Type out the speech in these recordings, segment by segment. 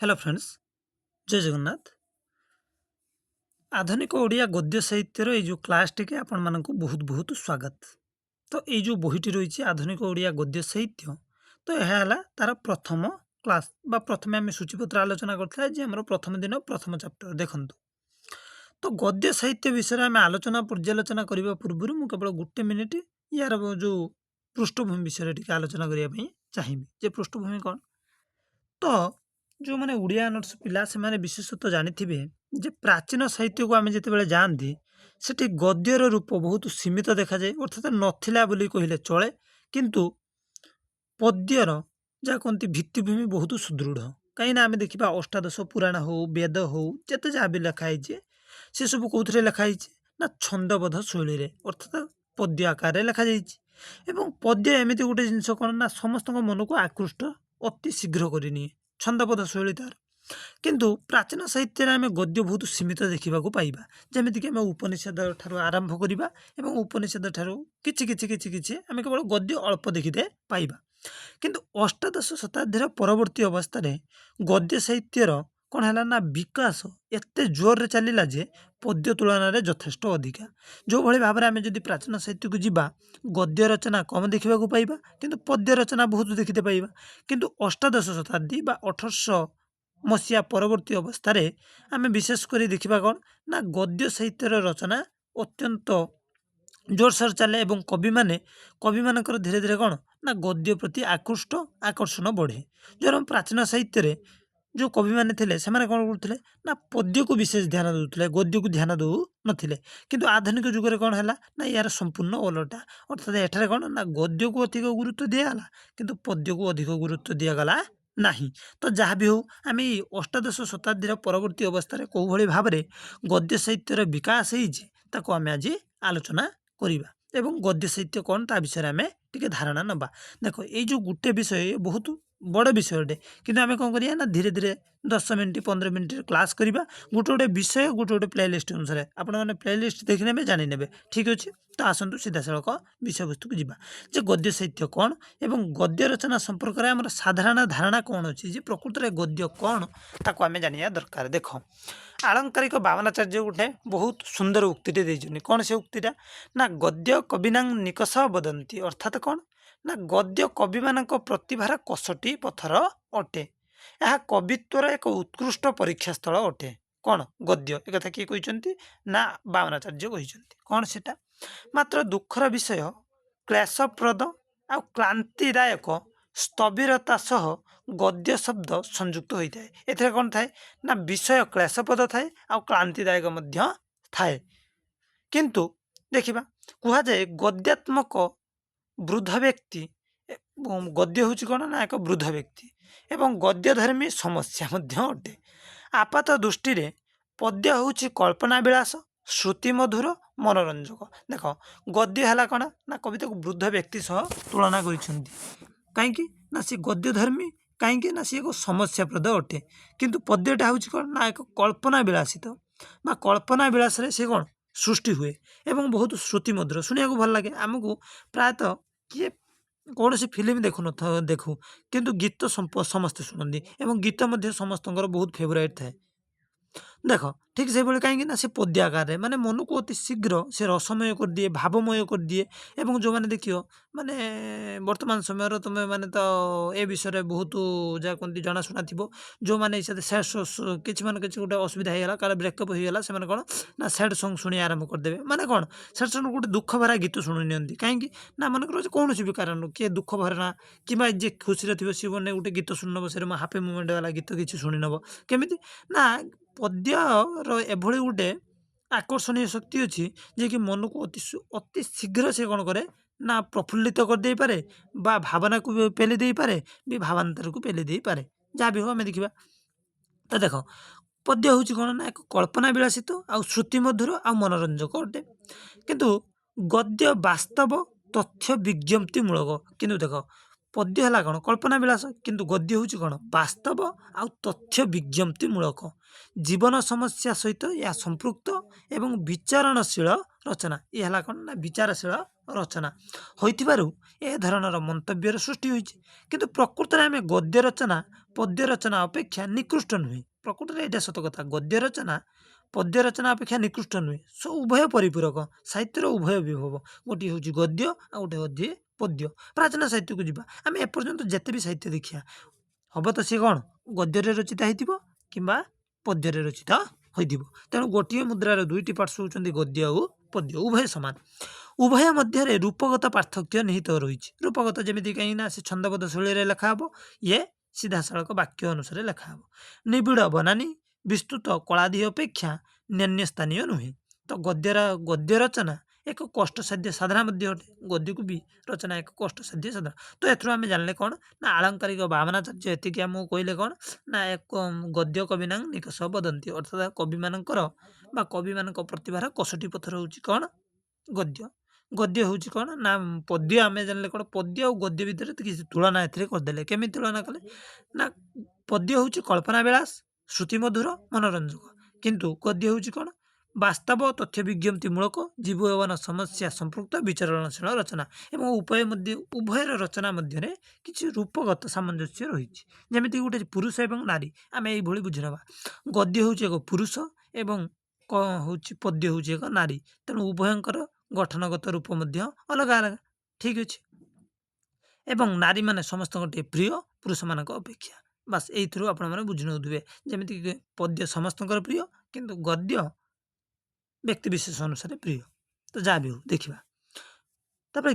Hello friends जय जगन्नाथ। आधुनिक ओडिया गद्य साहित्यर ये जो क्लास टी आपण मानक बहुत बहुत स्वागत। तो ये जो बहीटी रही आधुनिक ओडिया गद्य साहित्य तो यह है तार प्रथम क्लास बा प्रथम आम सूचीपत्र आलोचना करते प्रथम दिन प्रथम चैप्टर देखूँ। तो गद्य साहित्य विषय आम आलोचना पर्यालोचना करने पूर्व मुझे केवल गोटे मिनिट यार जो पृष्ठभूमि विषय टी आलोचना करने चाहिए जे पृष्ठभूमि कौन। तो जो मैंने ओडिया ऑनर्स पिला से माने विशेषतः जानिथिबे जे प्राचीन साहित्य को आमे जेतेबेले जानती सेठी गद्यर रूप बहुत सीमित देखा जाए अर्थात नथिला बोली कहिले चले किंतु पद्यर जहाँ कहती भित्तिभूमि बहुत सुदृढ़ कहीं आम देखा अष्टादश पुराण हो वेद हो जिते जहाँ भी लिखाई से सब कौन लिखाई ना छंदबद्ध शैली अर्थात पद्य आकार लिखा एवं पद्य एमती गोटे जिनस कौन ना समस्त मन को आकृष्ट अति शीघ्र करनी छंदबद्ध शैली तार किंतु प्राचीन साहित्य आम गद्य बहुत सीमित देखा पाइबा जमीक आम उपनिषद ठार आरंभ करवा उपनिषद ठार कि आम केवल गद्य अल्प देखीदे पाइबा किंतु अष्टादश शताब्दीर परवर्ती अवस्था गद्य साहित्यर कौन है ना विकास एत जोर चलला जे पद्य तुलन में यथेष्ट अधिका जो भाई भाव में आम जब प्राचीन साहित्य को जीवा गद्य रचना कम देखा पाइबा किंतु पद्य रचना बहुत देखते पाइबा किंतु अष्टादश शताब्दी बा 1800 मसीहा परवर्ती अवस्था आम विशेषकर देखा कौन ना गद्य साहित्यर रचना अत्यंत जोरसोर चले एवं कवि मानकर धीरे धीरे कौन ना गद्य प्रति आकृष्ट आकर्षण बढ़े जो प्राचीन साहित्य जो कवि मैंने थे से कौन करते ना पद्य को विशेष ध्यान दूसरे गद्य को ध्यान दौ नथिले किंतु आधुनिक जुगे कौन है ना यार संपूर्ण ओलटा अर्थात एठारे कौन ना गद्य को अधिक गुरुत्व दिगला किंतु पद्य को अधिक गुरुत्व दिगला नहीं। तो जहाँ भी हो आम अष्टादश शताब्दीर परवर्ती अवस्था कौ भाई भाव में गद्य साहित्यर विकास होता आम आज आलोचना करवा एवं गद्य साहित्य कौन ता विषय आम टे धारणा नवा। देख ये जो गोटे विषय बहुत बड़ विषयटे किंतु आम कौन करिया ना धीरे धीरे 10 मिनट 15 मिनट क्लास करवा गोटे गोटे विषय गोटे गोटे प्लेलिस्ट अनुसार आपण मैंने प्लेलिस्ट देखने जाने ठीक अच्छे। तो आसतु सीधा सड़क विषय वस्तु को जीवा जे गद्य साहित्य कौन एवं गद्य रचना संपर्क में आम साधारण धारणा कौन अच्छी जे प्रकृत में गद्य कौन ताको आम जाना दरकार। देख आलंकारिक बामनाचार्य गोटे बहुत सुंदर उक्तिटे देइछन्ति कौन से उक्तिटा ना गद्य कविनां निकष बदंती अर्थात कौन ना गद्य कवि मानक प्रतिभार कसटी पथर अटे यह कवित्वर एक उत्कृष्ट परीक्षा स्थल अटे कौन गद्य एक कथा किए कहते ना बामनाचार्य कहते कौन सेटा मात्र दुखर विषय क्लेशप्रद आ क्लांतिदायक स्थविरता सह गद्य शब्द संयुक्त होता है ए कौन थाए ना विषय क्लेशप्रद थाए आ क्लांतिदायक थाए किंतु देखिबा कुहा जाए गद्यात्मक वृद्ध व्यक्ति गद्य हूँ कौन ना एक वृद्ध व्यक्ति एवं गद्यधर्मी समस्या अटे आपात दृष्टि पद्य हूँ कल्पना विलास श्रुति मधुर मनोरंजक। देख गद्य है कौन ना कविता को वृद्ध व्यक्ति सह तुलना कहीं ना सी गद्यधर्मी कहीं ना सी एक समस्याप्रद अटे किंतु पद्यटा हूँ कौन ना एक कल्पना विलासित बा कल्पना विलास से कौन सृष्टि हुए एवं बहुत श्रुति मधुर शुणा भल लगे आमको प्रायतः किए कौन सी फिल्म देखु न देखू किंतु गीत समस्ते शुणती एवं गीत समस्त बहुत फेवरेट थाए। देख ठीक से कहीं ना से पद्य आकार माने मन को अति शीघ्र से रसमय कर दिए भावमय कर दिए एवं जो मैंने देखियो माने वर्तमान समय तुम्हें माने तो ए विषय बहुत जहाँ कहती जनाशुना थी जो मैंने किसी मान किसी गोटे असुविधा होगा कार ब्रेकअप होगा से कौन ना सैड सॉन्ग शुणी आरंभ करदे माने कौन सैड सॉन्ग गोटे दुख भरा गीत शुणी नि कहीं ना मन कौन भी कारण किए दुख भरा कि जी खुशी थी सी मैंने गोटे गीत शुणी नब से हापी मुमेंट वाला गीत किसी शुणी नब केमी ना पद्यर एभली गोटे आकर्षणीय शक्ति अच्छी जे कि मन को अति शीघ्र से कौन करे ना प्रफुल्लित कर दे पारे बा भावना को पेली दे पारे भी भावांतर को पेली दे पारे जहाँ भी हो आम देखा। तो देख पद्य हूँ कौन ना एक कल्पना विलासित आ श्रुति मधुर आ मनोरंजक अटे किंतु गद्य वास्तव तथ्य विज्ञप्ति मूलक किंतु देख पद्य है कौन कल्पना विलास किंतु गद्य हूँ कौन वास्तव आ तथ्य विज्ञप्ति मूलक जीवन समस्या सहित या संपृक्त एवं विचारणशील ରଚନା ଇଏ ହେଲା କ'ଣ ନା ବିଚାରଶୀଳ ରଚନା ହୋଇଥିବାରୁ ଏ ଧରଣର ମନ୍ତବ୍ୟର ସୃଷ୍ଟି ହୋଇଛି। କିନ୍ତୁ ପ୍ରକୃତରେ ଆମେ ଗଦ୍ୟ ରଚନା ପଦ୍ୟ ରଚନା ଅପେକ୍ଷା ନିକୃଷ୍ଟ ନୁହେଁ। ପ୍ରକୃତରେ ଏଇଟା ସତ କଥା, ଗଦ୍ୟ ରଚନା ପଦ୍ୟ ରଚନା ଅପେକ୍ଷା ନିକୃଷ୍ଟ ନୁହେଁ। ଉଭୟ ପରିପୂରକ, ସାହିତ୍ୟର ଉଭୟ ବିଭବ। ଗୋଟିଏ ହେଉଛି ଗଦ୍ୟ ଆଉ ଗୋଟେ ହେଉଛି ପଦ୍ୟ। ପ୍ରାଚୀନ ସାହିତ୍ୟକୁ ଯିବା, ଆମେ ଏପର୍ଯ୍ୟନ୍ତ ଯେତେ ବି ସାହିତ୍ୟ ଦେଖିବା ହବ ତ ସିଏ କ'ଣ ଗଦ୍ୟରେ ରଚିତ ହେଇଥିବ କିମ୍ବା ପଦ୍ୟରେ ରଚିତ ହୋଇଥିବ। ତେଣୁ ଗୋଟିଏ ମୁଦ୍ରାର ଦୁଇଟି ପାର୍ଶ୍ୱ ହେଉଛନ୍ତି ଗଦ୍ୟ ଆଉ ପଦ୍ୟ, ଉଭୟ ସମାନ। ଉଭୟ ମଧ୍ୟରେ ରୂପଗତ ପାର୍ଥକ୍ୟ ନିହିତ ରହିଛି। ରୂପଗତ ଯେମିତି କାହିଁକିନା ସେ ଛନ୍ଦବଦ୍ଧ ଶୈଳୀରେ ଲେଖା ହେବ, ଇଏ ସିଧାସଳଖ ବାକ୍ୟ ଅନୁସାରେ ଲେଖା ହେବ। ନିବିଡ଼ ବନାନୀ ବିସ୍ତୃତ କଳାଦି ଅପେକ୍ଷା ସ୍ଥାନୀୟ ନୁହେଁ। ତ ଗଦ୍ୟ ରଚନା ଏକ କଷ୍ଟସାଧ୍ୟ ସାଧନା ମଧ୍ୟ ଅଟେ। ଗଦ୍ୟକୁ ବି ରଚନା ଏକ କଷ୍ଟସାଧ୍ୟ ସାଧନା। ତ ଏଥିରୁ ଆମେ ଜାଣିଲେ କ'ଣ ନା ଆଳଙ୍କାରିକ ଭାବନାଚାର୍ଯ୍ୟ ଏତିକି ଆମକୁ କହିଲେ କ'ଣ ନା ଏକ ଗଦ୍ୟ କବିନାଂ ନିକଷ ବଦନ୍ତି, ଅର୍ଥାତ୍ କବିମାନଙ୍କର ବା କବିମାନଙ୍କ ପ୍ରତିଭାର କଷଟି ପଥର ହେଉଛି କ'ଣ ଗଦ୍ୟ। ଗଦ୍ୟ ହେଉଛି କ'ଣ ନା ପଦ୍ୟ ଆମେ ଜାଣିଲେ କ'ଣ ପଦ୍ୟ ଆଉ ଗଦ୍ୟ ଭିତରେ ତ କିଛି ତୁଳନା ଏଥିରେ କରିଦେଲେ। କେମିତି ତୁଳନା କଲେ ନା ପଦ୍ୟ ହେଉଛି କଳ୍ପନା ବିଳାସ, ଶ୍ରୁତିମଧୁର, ମନୋରଞ୍ଜକ। କିନ୍ତୁ ଗଦ୍ୟ ହେଉଛି କ'ଣ ବାସ୍ତବ ତଥ୍ୟ ବିଜ୍ଞପ୍ତି ମୂଳକ ଜୀବନ ସମସ୍ୟା ସମ୍ପୃକ୍ତ ବିଚରଣଶୀଳ ରଚନା। ଏବଂ ଉଭୟର ରଚନା ମଧ୍ୟରେ କିଛି ରୂପଗତ ସାମଞ୍ଜସ୍ୟ ରହିଛି। ଯେମିତି ଗୋଟେ ପୁରୁଷ ଏବଂ ନାରୀ, ଆମେ ଏଇଭଳି ବୁଝିନେବା। ଗଦ୍ୟ ହେଉଛି ଏକ ପୁରୁଷ ଏବଂ ହେଉଛି ପଦ୍ୟ ହେଉଛି ଏକ ନାରୀ। ତେଣୁ ଉଭୟଙ୍କର ଗଠନଗତ ରୂପ ମଧ୍ୟ ଅଲଗା ଅଲଗା, ଠିକ୍ ଅଛି। ଏବଂ ନାରୀମାନେ ସମସ୍ତଙ୍କ ଟିକେ ପ୍ରିୟ ପୁରୁଷମାନଙ୍କ ଅପେକ୍ଷା। ବାସ୍ ଏଇଥିରୁ ଆପଣମାନେ ବୁଝି ନେଉଥିବେ। ଯେମିତିକି ପଦ୍ୟ ସମସ୍ତଙ୍କର ପ୍ରିୟ, କିନ୍ତୁ ଗଦ୍ୟ ବ୍ୟକ୍ତିବିଶେଷ ଅନୁସାରେ ପ୍ରିୟ। ତ ଯାହା ବି ହଉ ଦେଖିବା। ତାପରେ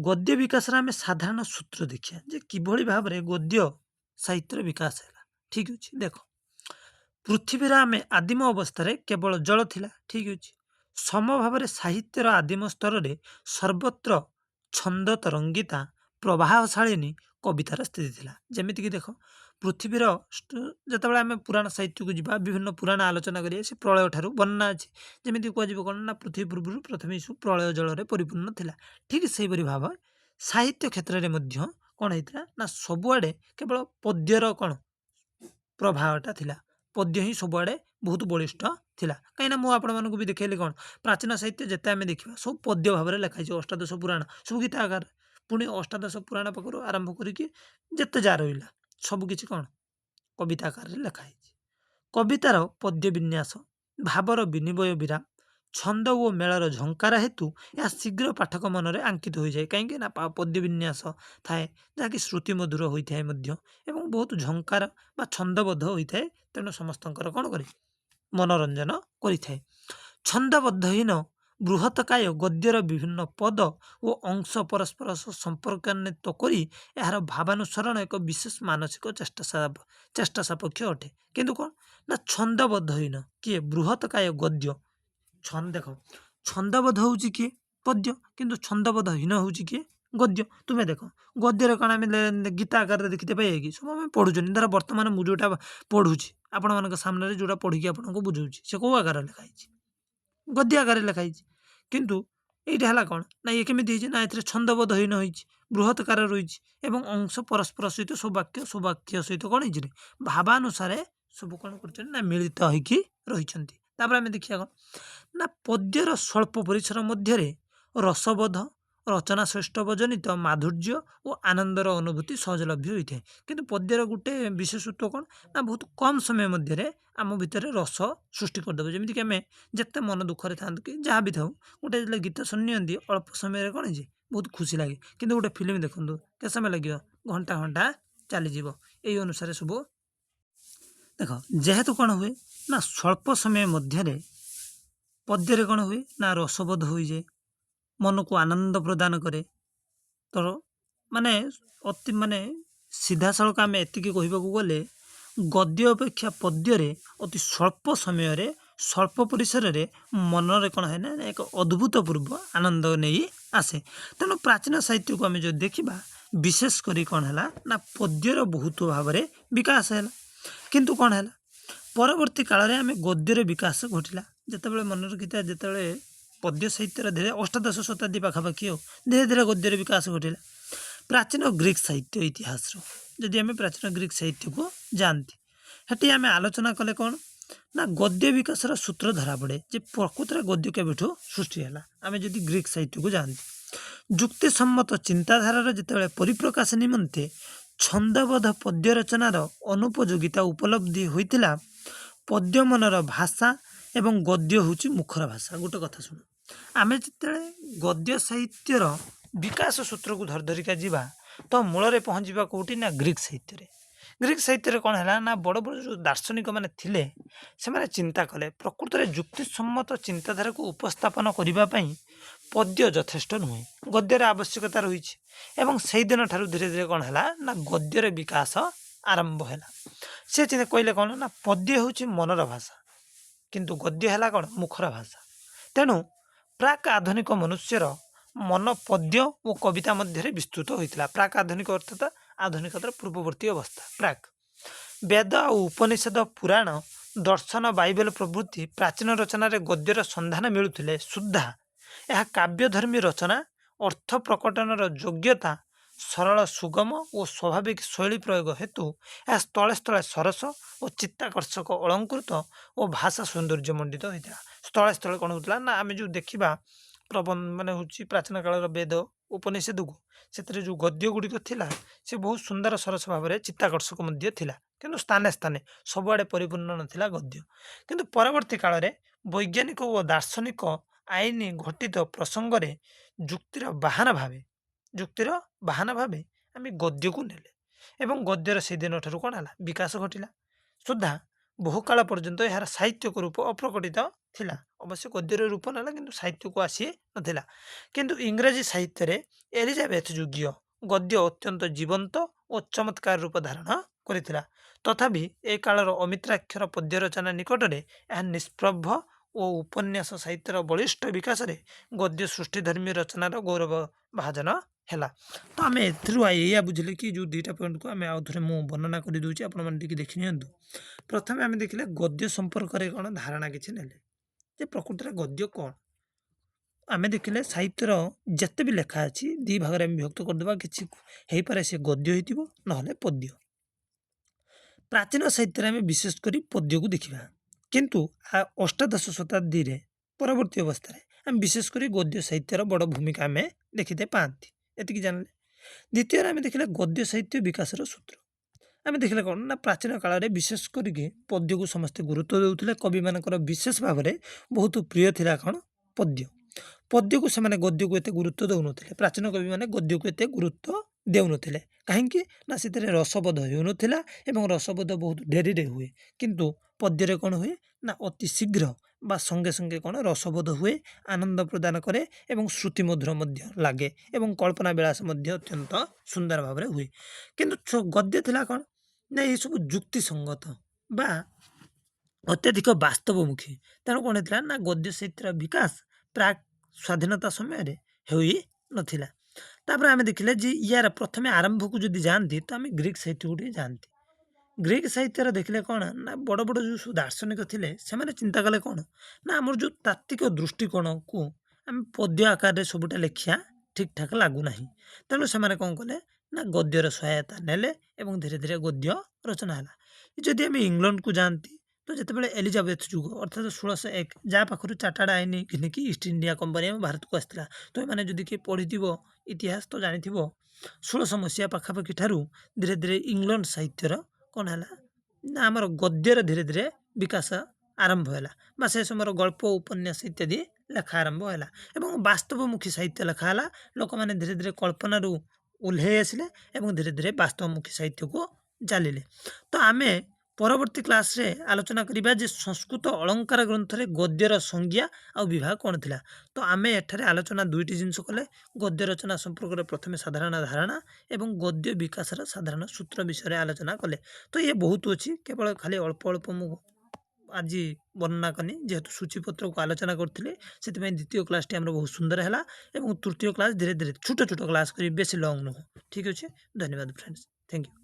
ଗଦ୍ୟ ବିକାଶରେ ଆମେ ସାଧାରଣ ସୂତ୍ର ଦେଖିବା ଯେ କିଭଳି ଭାବରେ ଗଦ୍ୟ ସାହିତ୍ୟର ବିକାଶ ହେଲା। ଠିକ୍ ଅଛି, ଦେଖ ପୃଥିବୀର ଆମେ ଆଦିମ ଅବସ୍ଥାରେ କେବଳ ଜଳ ଥିଲା, ଠିକ୍ ଅଛି। ସମଭାବରେ ସାହିତ୍ୟର ଆଦିମ ସ୍ତରରେ ସର୍ବତ୍ର ଛନ୍ଦ ତରଙ୍ଗିତା ପ୍ରବାହଶାଳିନୀ କବିତାର ସ୍ଥିତି ଥିଲା। ଯେମିତିକି ଦେଖ ପୃଥିବୀର ଯେତେବେଳେ ଆମେ ପୁରାଣ ସାହିତ୍ୟକୁ ଯିବା, ବିଭିନ୍ନ ପୁରାଣ ଆଲୋଚନା କରିବା, ସେ ପ୍ରଳୟ ଠାରୁ ବର୍ଣ୍ଣନା ଅଛି। ଯେମିତି କୁହାଯିବ କ'ଣ ନା ପୃଥିବୀ ପୂର୍ବରୁ ପ୍ରଥମେ ସବୁ ପ୍ରଳୟ ଜଳରେ ପରିପୂର୍ଣ୍ଣ ଥିଲା। ଠିକ୍ ସେହିପରି ଭାବରେ ସାହିତ୍ୟ କ୍ଷେତ୍ରରେ ମଧ୍ୟ କ'ଣ ହେଇଥିଲା ନା ସବୁଆଡ଼େ କେବଳ ପଦ୍ୟର କ'ଣ ପ୍ରଭାବଟା ଥିଲା। ପଦ୍ୟ ହିଁ ସବୁଆଡ଼େ ବହୁତ ବଳିଷ୍ଠ ଥିଲା। କାହିଁକିନା ମୁଁ ଆପଣମାନଙ୍କୁ ବି ଦେଖେଇଲି କ'ଣ ପ୍ରାଚୀନ ସାହିତ୍ୟ ଯେତେ ଆମେ ଦେଖିବା ସବୁ ପଦ୍ୟ ଭାବରେ ଲେଖା ହେଇଛି। ଅଷ୍ଟାଦଶ ପୁରାଣ ସବୁ ଗୀତା ଆକାରରେ, ପୁଣି ଅଷ୍ଟାଦଶ ପୁରାଣ ପାଖରୁ ଆରମ୍ଭ କରିକି ଯେତେ ଯାହା ରହିଲା ସବୁକିଛି କ'ଣ କବିତା ଆକାରରେ ଲେଖା ହେଇଛି। କବିତାର ପଦ୍ୟ ବିନ୍ୟାସ, ଭାବର ବିନିମୟ ବିରାମ, ଛନ୍ଦ ଓ ମେଳର ଝଙ୍କାର ହେତୁ ଏହା ଶୀଘ୍ର ପାଠକ ମନରେ ଆଙ୍କିତ ହୋଇଯାଏ। କାହିଁକି ନା ପଦ୍ୟ ବିନ୍ୟାସ ଥାଏ ଯାହାକି ଶ୍ରୁତିମଧୁର ହୋଇଥାଏ ମଧ୍ୟ ଏବଂ ବହୁତ ଝଙ୍କାର ବା ଛନ୍ଦବଦ୍ଧ ହୋଇଥାଏ। ତେଣୁ ସମସ୍ତଙ୍କର କ'ଣ କରେ ମନୋରଞ୍ଜନ କରିଥାଏ। ଛନ୍ଦବଦ୍ଧହୀନ ବୃହତ୍ତକାୟ ଗଦ୍ୟର ବିଭିନ୍ନ ପଦ ଓ ଅଂଶ ପରସ୍ପର ସହ ସମ୍ପର୍କାନ୍ୱିତ କରି ଏହାର ଭାବାନୁସରଣ ଏକ ବିଶେଷ ମାନସିକ ଚେଷ୍ଟା ସାପେକ୍ଷ ଅଟେ। କିନ୍ତୁ କ'ଣ ନା ଛନ୍ଦବଦ୍ଧହୀନ କିଏ ବୃହତ୍ତକାୟ ଗଦ୍ୟ। ଦେଖ ଛନ୍ଦବଦ୍ଧ ହେଉଛି କିଏ ପଦ୍ୟ, କିନ୍ତୁ ଛନ୍ଦବଦ୍ଧହୀନ ହେଉଛି କିଏ ଗଦ୍ୟ। ତୁମେ ଦେଖ ଗଦ୍ୟରେ କ'ଣ ଆମେ ଗୀତା ଆକାରରେ ଦେଖିତେ ପାଇବା କି? ସବୁ ଆମେ ପଢ଼ୁଛନ୍ତି। ଧର ବର୍ତ୍ତମାନ ମୁଁ ଯେଉଁଟା ପଢ଼ୁଛି ଆପଣମାନଙ୍କ ସାମ୍ନାରେ, ଯେଉଁଟା ପଢ଼ିକି ଆପଣଙ୍କୁ ବୁଝାଉଛି, ସେ କେଉଁ ଆକାରରେ ଲେଖା ହେଇଛି? ଗଦ୍ୟ ଆକାରରେ ଲେଖା ହେଇଛି। କିନ୍ତୁ ଏଇଟା ହେଲା କ'ଣ ନା ଇଏ କେମିତି ହେଇଛି ନା ଏଥିରେ ଛନ୍ଦବଦ୍ଧହୀନ ହେଇଛି, ବୃହତ୍କାର ରହିଛି ଏବଂ ଅଂଶ ପରସ୍ପର ସହିତ ସୌବାକ୍ୟ ସହିତ କ'ଣ ହେଇଛି ଭାବାନୁସାରେ ସବୁ କ'ଣ କରୁଛନ୍ତି ନା ମିଳିତ ହେଇକି ରହିଛନ୍ତି। ତାପରେ ଆମେ ଦେଖିବା କ'ଣ ନା ପଦ୍ୟର ସ୍ୱଳ୍ପ ପରିସର ମଧ୍ୟରେ ରସବୋଧ, ରଚନା ଶ୍ରେଷ୍ଠବ ଜନିତ ମାଧୁର୍ଯ୍ୟ ଓ ଆନନ୍ଦର ଅନୁଭୂତି ସହଜଲଭ୍ୟ ହୋଇଥାଏ। କିନ୍ତୁ ପଦ୍ୟର ଗୋଟେ ବିଶେଷତ୍ୱ କ'ଣ ନା ବହୁତ କମ୍ ସମୟ ମଧ୍ୟରେ ଆମ ଭିତରେ ରସ ସୃଷ୍ଟି କରିଦେବ। ଯେମିତିକି ଆମେ ଯେତେ ମନ ଦୁଃଖରେ ଥାଆନ୍ତୁ କି ଯାହା ବି ଥାଉ, ଗୋଟେ ଯେତେବେଳେ ଗୀତ ଶୁଣି ନିଅନ୍ତି ଅଳ୍ପ ସମୟରେ କ'ଣ ହେଇଛି ବହୁତ ଖୁସି ଲାଗେ। କିନ୍ତୁ ଗୋଟେ ଫିଲ୍ମ ଦେଖନ୍ତୁ କେତେ ସମୟ ଲାଗିବ? ଘଣ୍ଟା ଘଣ୍ଟା ଚାଲିଯିବ। ଏଇ ଅନୁସାରେ ସବୁ ଦେଖ ଯେହେତୁ କ'ଣ ହୁଏ ନା ସ୍ୱଳ୍ପ ସମୟ ମଧ୍ୟରେ ପଦ୍ୟରେ କ'ଣ ହୁଏ ନା ରସବୋଧ ହୋଇଯାଏ, ମନକୁ ଆନନ୍ଦ ପ୍ରଦାନ କରେ। ତ ମାନେ ସିଧାସଳଖ ଆମେ ଏତିକି କହିବାକୁ ଗଲେ ଗଦ୍ୟ ଅପେକ୍ଷା ପଦ୍ୟରେ ଅତି ସ୍ୱଳ୍ପ ସମୟରେ ସ୍ୱଳ୍ପ ପରିସରରେ ମନରେ କ'ଣ ହୁଏ ନା ଏକ ଅଦ୍ଭୁତପୂର୍ବ ଆନନ୍ଦ ନେଇ ଆସେ। ତେଣୁ ପ୍ରାଚୀନ ସାହିତ୍ୟକୁ ଆମେ ଯଦି ଦେଖିବା, ବିଶେଷ କରି କ'ଣ ହେଲା ନା ପଦ୍ୟର ବହୁତ ଭାବରେ ବିକାଶ ହେଲା। କିନ୍ତୁ କ'ଣ ହେଲା ପରବର୍ତ୍ତୀ କାଳରେ ଆମେ ଗଦ୍ୟର ବିକାଶ ଘଟିଲା। ଯେତେବେଳେ ମନେ ରଖିଥିବା, ଯେତେବେଳେ ପଦ୍ୟ ସାହିତ୍ୟର ଧୀରେ ଅଷ୍ଟାଦଶ ଶତାବ୍ଦୀ ପାଖାପାଖି ଆଉ ଧୀରେ ଧୀରେ ଗଦ୍ୟର ବିକାଶ ଘଟିଲା। ପ୍ରାଚୀନ ଗ୍ରୀକ୍ ସାହିତ୍ୟ ଇତିହାସର ଯଦି ଆମେ ପ୍ରାଚୀନ ଗ୍ରୀକ୍ ସାହିତ୍ୟକୁ ଯାଆନ୍ତି, ସେଠି ଆମେ ଆଲୋଚନା କଲେ କ'ଣ ନା ଗଦ୍ୟ ବିକାଶର ସୂତ୍ର ଧରା ପଡ଼େ ଯେ ପ୍ରକୃତରେ ଗଦ୍ୟ କେବେଠୁ ସୃଷ୍ଟି ହେଲା। ଆମେ ଯଦି ଗ୍ରୀକ୍ ସାହିତ୍ୟକୁ ଯାଆନ୍ତି, ଯୁକ୍ତିସମ୍ମତ ଚିନ୍ତାଧାରାର ଯେତେବେଳେ ପରିପ୍ରକାଶ ନିମନ୍ତେ ଛନ୍ଦବଦ୍ଧ ପଦ୍ୟ ରଚନାର ଅନୁପଯୋଗିତା ଉପଲବ୍ଧି ହୋଇଥିଲା, ପଦ୍ୟମନର ଭାଷା ଏବଂ ଗଦ୍ୟ ହେଉଛି ମୁଖର ଭାଷା। ଗୋଟେ କଥା ଶୁଣ, ଆମେ ଯେତେବେଳେ ଗଦ୍ୟ ସାହିତ୍ୟର ବିକାଶ ସୂତ୍ରକୁ ଧରିକା ଯିବା ତ ମୂଳରେ ପହଞ୍ଚିବା କେଉଁଠି ନା ଗ୍ରୀକ୍ ସାହିତ୍ୟରେ। ଗ୍ରୀକ୍ ସାହିତ୍ୟରେ କ'ଣ ହେଲା ନା ବଡ଼ ବଡ଼ ଯେଉଁ ଦାର୍ଶନିକ ମାନେ ଥିଲେ ସେମାନେ ଚିନ୍ତା କଲେ ପ୍ରକୃତରେ ଯୁକ୍ତିସମ୍ମତ ଚିନ୍ତାଧାରାକୁ ଉପସ୍ଥାପନ କରିବା ପାଇଁ ପଦ୍ୟ ଯଥେଷ୍ଟ ନୁହେଁ, ଗଦ୍ୟର ଆବଶ୍ୟକତା ରହିଛି। ଏବଂ ସେଇଦିନ ଠାରୁ ଧୀରେ ଧୀରେ କ'ଣ ହେଲା ନା ଗଦ୍ୟର ବିକାଶ ଆରମ୍ଭ ହେଲା। ସେ କହିଲେ କ'ଣ ନା ପଦ୍ୟ ହେଉଛି ମନର ଭାଷା, କିନ୍ତୁ ଗଦ୍ୟ ହେଲା କ'ଣ ମୁଖର ଭାଷା। ତେଣୁ ପ୍ରାକ୍ ଆଧୁନିକ ମନୁଷ୍ୟର ମନ ପଦ୍ୟ ଓ କବିତା ମଧ୍ୟରେ ବିସ୍ତୃତ ହୋଇଥିଲା। ପ୍ରାକ୍ ଆଧୁନିକ ଅର୍ଥାତ ଆଧୁନିକତାର ପୂର୍ବବର୍ତ୍ତୀ ଅବସ୍ଥା। ପ୍ରାକ୍ ବେଦ ଆଉ ଉପନିଷଦ, ପୁରାଣ, ଦର୍ଶନ, ବାଇବେଲ ପ୍ରଭୃତି ପ୍ରାଚୀନ ରଚନାରେ ଗଦ୍ୟର ସନ୍ଧାନ ମିଳୁଥିଲେ ସୁଦ୍ଧା ଏହା କାବ୍ୟଧର୍ମୀ ରଚନା, ଅର୍ଥ ପ୍ରକଟନର ଯୋଗ୍ୟତା, ସରଳ, ସୁଗମ ଓ ସ୍ୱାଭାବିକ ଶୈଳୀ ପ୍ରୟୋଗ ହେତୁ ଏହା ସ୍ଥଳେ ସ୍ଥଳେ ସରସ ଓ ଚିତ୍ତାକର୍ଷକ ଅଳଙ୍କୃତ ଓ ଭାଷା ସୌନ୍ଦର୍ଯ୍ୟମଣ୍ଡିତ ହୋଇଥିଲା। ସ୍ଥଳେ ସ୍ଥଳେ କ'ଣ ହେଉଥିଲା ନା ଆମେ ଯେଉଁ ଦେଖିବା ମାନେ ହେଉଛି ପ୍ରାଚୀନ କାଳର ବେଦ ଉପନିଷଦକୁ, ସେଥିରେ ଯେଉଁ ଗଦ୍ୟ ଗୁଡ଼ିକ ଥିଲା ସେ ବହୁତ ସୁନ୍ଦର ସରସ ଭାବରେ ଚିତ୍ତାକର୍ଷକ ମଧ୍ୟ ଥିଲା, କିନ୍ତୁ ସ୍ଥାନେ ସ୍ଥାନେ ସବୁଆଡ଼େ ପରିପୂର୍ଣ୍ଣ ନଥିଲା ଗଦ୍ୟ। କିନ୍ତୁ ପରବର୍ତ୍ତୀ କାଳରେ ବୈଜ୍ଞାନିକ ଓ ଦାର୍ଶନିକ ଆଇନ ଘଟିତ ପ୍ରସଙ୍ଗରେ ଯୁକ୍ତିର ବାହାନା ଭାବେ ଆମେ ଗଦ୍ୟକୁ ନେଲେ ଏବଂ ଗଦ୍ୟର ସେଦିନ ଠାରୁ କ'ଣ ହେଲା ବିକାଶ ଘଟିଲା। ସୁଦ୍ଧା ବହୁ କାଳ ପର୍ଯ୍ୟନ୍ତ ଏହାର ସାହିତ୍ୟକ ରୂପ ଅପ୍ରକଟିତ ଥିଲା। ଅବଶ୍ୟ ଗଦ୍ୟର ରୂପ ନେଲା କିନ୍ତୁ ସାହିତ୍ୟକୁ ଆସି ନଥିଲା। କିନ୍ତୁ ଇଂରାଜୀ ସାହିତ୍ୟରେ ଏଲିଜାବେଥ ଯୁଗୀୟ ଗଦ୍ୟ ଅତ୍ୟନ୍ତ ଜୀବନ୍ତ ଓ ଚମତ୍କାର ରୂପ ଧାରଣ କରିଥିଲା। ତଥାପି ଏ କାଳର ଅମିତ୍ରାକ୍ଷର ପଦ୍ୟ ରଚନା ନିକଟରେ ଏହା ନିଷ୍ପ୍ରଭ ଓ ଉପନ୍ୟାସ ସାହିତ୍ୟର ବଳିଷ୍ଠ ବିକାଶରେ ଗଦ୍ୟ ସୃଷ୍ଟିଧର୍ମୀ ରଚନାର ଗୌରବ ଭାଜନ ହେଲା। ତ ଆମେ ଏଥିରୁ ଏଇଆ ବୁଝିଲେ କି ଯେଉଁ ଦୁଇଟା ପଏଣ୍ଟକୁ ଆମେ ଆଉ ଥରେ ମୁଁ ବର୍ଣ୍ଣନା କରିଦେଉଛି, ଆପଣମାନେ ଟିକେ ଦେଖି ନିଅନ୍ତୁ। ପ୍ରଥମେ ଆମେ ଦେଖିଲେ ଗଦ୍ୟ ସମ୍ପର୍କରେ କ'ଣ ଧାରଣା କିଛି ନେଲେ ଯେ ପ୍ରକୃତରେ ଗଦ୍ୟ କ'ଣ। ଆମେ ଦେଖିଲେ ସାହିତ୍ୟର ଯେତେ ବି ଲେଖା ଅଛି ଦୁଇ ଭାଗରେ ଆମେ ବିଭକ୍ତ କରିଦେବା। କିଛି ହେଇପାରେ ସେ ଗଦ୍ୟ ହେଇଥିବ ନହେଲେ ପଦ୍ୟ। ପ୍ରାଚୀନ ସାହିତ୍ୟରେ ଆମେ ବିଶେଷ କରି ପଦ୍ୟକୁ ଦେଖିବା, କିନ୍ତୁ ଅଷ୍ଟାଦଶ ଶତାବ୍ଦୀରେ ପରବର୍ତ୍ତୀ ଅବସ୍ଥାରେ ଆମେ ବିଶେଷ କରି ଗଦ୍ୟ ସାହିତ୍ୟର ବଡ଼ ଭୂମିକା ଆମେ ଦେଖିତେ ପାଆନ୍ତି। ଏତିକି ଜାଣିଲେ। ଦ୍ୱିତୀୟରେ ଆମେ ଦେଖିଲେ ଗଦ୍ୟ ସାହିତ୍ୟ ବିକାଶର ସୂତ୍ର। ଆମେ ଦେଖିଲେ କ'ଣ ନା ପ୍ରାଚୀନ କାଳରେ ବିଶେଷ କରିକି ପଦ୍ୟକୁ ସମସ୍ତେ ଗୁରୁତ୍ୱ ଦେଉଥିଲେ। କବିମାନଙ୍କର ବିଶେଷ ଭାବରେ ବହୁତ ପ୍ରିୟ ଥିଲା କ'ଣ ପଦ୍ୟ। ପଦ୍ୟକୁ ସେମାନେ ଗଦ୍ୟକୁ ଏତେ ଗୁରୁତ୍ୱ ଦେଉନଥିଲେ। ପ୍ରାଚୀନ କବିମାନେ ଗଦ୍ୟକୁ ଏତେ ଗୁରୁତ୍ୱ ଦେଉନଥିଲେ। କାହିଁକି ନା ସେଥିରେ ରସବୋଧ ହେଉନଥିଲା ଏବଂ ରସବୋଧ ବହୁତ ଡେରିରେ ହୁଏ। କିନ୍ତୁ ପଦ୍ୟରେ କ'ଣ ହୁଏ ନା ଅତି ଶୀଘ୍ର ବା ସଙ୍ଗେ ସଙ୍ଗେ କ'ଣ ରସବୋଧ ହୁଏ, ଆନନ୍ଦ ପ୍ରଦାନ କରେ ଏବଂ ଶ୍ରୁତି ମଧୁର ମଧ୍ୟ ଲାଗେ ଏବଂ କଳ୍ପନା ବିଳାସ ମଧ୍ୟ ଅତ୍ୟନ୍ତ ସୁନ୍ଦର ଭାବରେ ହୁଏ। କିନ୍ତୁ ଗଦ୍ୟ ଥିଲା କ'ଣ ନା ଏସବୁ ଯୁକ୍ତିସଙ୍ଗତ ବା ଅତ୍ୟଧିକ ବାସ୍ତବମୁଖୀ। ତେଣୁ କ'ଣ ହେଇଥିଲା ନା ଗଦ୍ୟ ସାହିତ୍ୟର ବିକାଶ ପ୍ରାକ୍ ସ୍ୱାଧୀନତା ସମୟରେ ହୋଇନଥିଲା। ତାପରେ ଆମେ ଦେଖିଲେ ଯେ ୟାର ପ୍ରଥମେ ଆରମ୍ଭକୁ ଯଦି ଯାଆନ୍ତି ତ ଆମେ ଗ୍ରୀକ୍ ସାହିତ୍ୟକୁ ଟିକେ ଯାଆନ୍ତି। ଗ୍ରୀକ୍ ସାହିତ୍ୟରେ ଦେଖିଲେ କ'ଣ ନା ବଡ଼ ବଡ଼ ଯେଉଁ ସବୁ ଦାର୍ଶନିକ ଥିଲେ ସେମାନେ ଚିନ୍ତା କଲେ କ'ଣ ନା ଆମର ଯେଉଁ ତାତ୍ତ୍ୱିକ ଦୃଷ୍ଟିକୋଣକୁ ଆମେ ପଦ୍ୟ ଆକାରରେ ସବୁଟା ଲେଖିବା ଠିକ୍ ଠାକ୍ ଲାଗୁନାହିଁ। ତେଣୁ ସେମାନେ କ'ଣ କଲେ ନା ଗଦ୍ୟର ସହାୟତା ନେଲେ ଏବଂ ଧୀରେ ଧୀରେ ଗଦ୍ୟ ରଚନା ହେଲା। ଯଦି ଆମେ ଇଂଲଣ୍ଡକୁ ଯାଆନ୍ତି ତ ଯେତେବେଳେ ଏଲିଜାବେଥ ଯୁଗ ଅର୍ଥାତ୍ 1601 ଯାହା ପାଖରୁ ଚାର୍ଟାର୍ଡ ଆଇନ ଘିନିକି ଇଷ୍ଟ ଇଣ୍ଡିଆ କମ୍ପାନୀ ଆମ ଭାରତକୁ ଆସିଥିଲା। ତ ଏମାନେ ଯଦି କିଏ ପଢ଼ିଥିବ ଇତିହାସ ତ ଜାଣିଥିବ 1600 ମସିହା ପାଖାପାଖି ଠାରୁ ଧୀରେ ଧୀରେ ଇଂଲଣ୍ଡ ସାହିତ୍ୟର କ'ଣ ହେଲା ନା ଆମର ଗଦ୍ୟର ଧୀରେ ଧୀରେ ବିକାଶ ଆରମ୍ଭ ହେଲା ବା ସେ ସମୟର ଗଳ୍ପ ଉପନ୍ୟାସ ଇତ୍ୟାଦି ଲେଖା ଆରମ୍ଭ ହେଲା ଏବଂ ବାସ୍ତବମୁଖୀ ସାହିତ୍ୟ ଲେଖା ହେଲା। ଲୋକମାନେ ଧୀରେ ଧୀରେ କଳ୍ପନାରୁ ଓହ୍ଲାଇ ଆସିଲେ ଏବଂ ଧୀରେ ଧୀରେ ବାସ୍ତବମୁଖୀ ସାହିତ୍ୟକୁ ଚାଲିଲେ। ତ ଆମେ ପରବର୍ତ୍ତୀ କ୍ଲାସ୍ରେ ଆଲୋଚନା କରିବା ଯେ ସଂସ୍କୃତ ଅଳଙ୍କାର ଗ୍ରନ୍ଥରେ ଗଦ୍ୟର ସଂଜ୍ଞା ଆଉ ବିଭାଗ କ'ଣ ଥିଲା। ତ ଆମେ ଏଠାରେ ଆଲୋଚନା ଦୁଇଟି ଜିନିଷ କଲେ, ଗଦ୍ୟ ରଚନା ସମ୍ପର୍କରେ ପ୍ରଥମେ ସାଧାରଣ ଧାରଣା ଏବଂ ଗଦ୍ୟ ବିକାଶର ସାଧାରଣ ସୂତ୍ର ବିଷୟରେ ଆଲୋଚନା କଲେ। ତ ଇଏ ବହୁତ ଅଛି, କେବଳ ଖାଲି ଅଳ୍ପ ଅଳ୍ପ ମୁଁ ଆଜି ବର୍ଣ୍ଣନା କନି ଯେହେତୁ ସୂଚୀପତ୍ରକୁ ଆଲୋଚନା କରିଥିଲି, ସେଥିପାଇଁ ଦ୍ୱିତୀୟ କ୍ଲାସ୍ଟି ଆମର ବହୁତ ସୁନ୍ଦର ହେଲା ଏବଂ ତୃତୀୟ କ୍ଲାସ୍ ଧୀରେ ଧୀରେ ଛୋଟ ଛୋଟ କ୍ଲାସ୍ କରି ବେଶୀ ଲଙ୍ଗ୍ ନୁହଁ। ଠିକ୍ ଅଛି, ଧନ୍ୟବାଦ ଫ୍ରେଣ୍ଡସ୍, ଥ୍ୟାଙ୍କ ୟୁ।